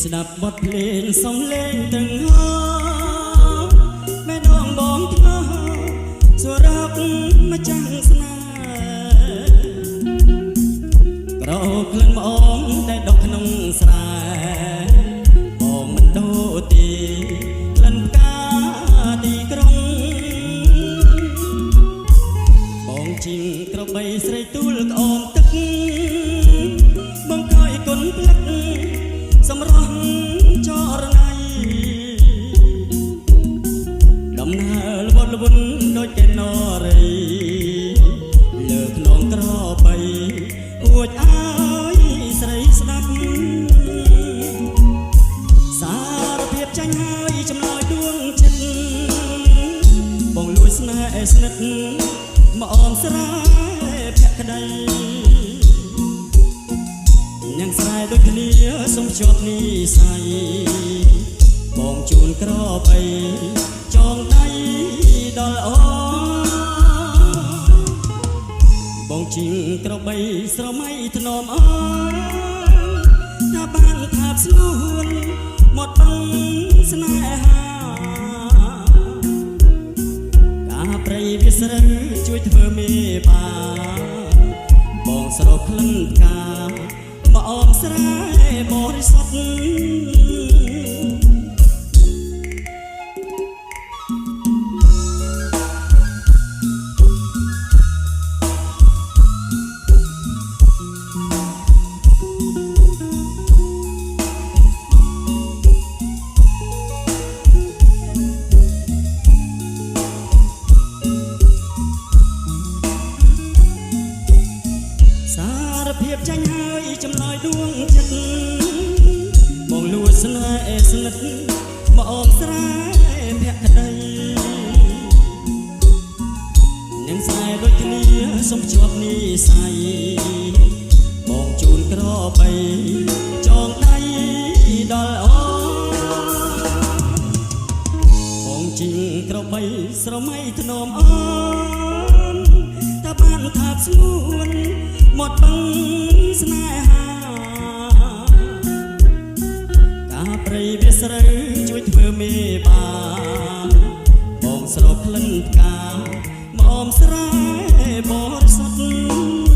ស្ដាប់បទភ្លេងសំឡេងទាំងហោแม่น้องបងថ្មសុរ៉ាប់មកចាំងស្នេហ៍ក្រោក្លិនមកអងដែលដកក្នុងស្រែបងមិនដូរទេក្លិនផ្កាទីក្រុងបងជីងក្របីស្រីទូលក្អមទឹកបងខ້ອຍគុនផ្លឹកសម្រស់ចរណៃដំណើរល្វត់ល្វន់ដូចកេណរីលើខ្នងក្របីអួចអើយស្រីស្ដាប់សារភាពចាញ់ហើយចម្លើយដួងចិត្តបងលួចស្នេហ៍ស្និទ្ធមកអមស្រែភក្តីញ៉ាំងស្រែដូចគ្នាសុំជាប់និស័យបងជូនក្របីចងដៃដល់អូបងជីងក្របីស្រមៃធ្នមអើថាបានថាបស្នួនមកដឹងស្នេហាការព្រៃវាស្រូវជួយធ្វើមេបាបងស្រោបក្លិនផ្កាមកអមស្រែបរិសុទ្ធសារភាពចាញ់ហើយចម្លើយដួងចិត្តបងលួចស្នេហ៍ស្និទ្ធមកអមស្រែភក្តីនឹងស្រែដូចគ្នាសុំជាប់និស័យបងជូនក្របីចងដៃដល់អូបងជីងក្របីស្រមៃធ្នមអនថាបានថាបស្នួនមកដឹងស្នេហាការព្រៃវាស្រូវជួយធ្វើមេបាបងស្រោបក្លិនផ្កាមកអមស្រែបរិសុទ្ធ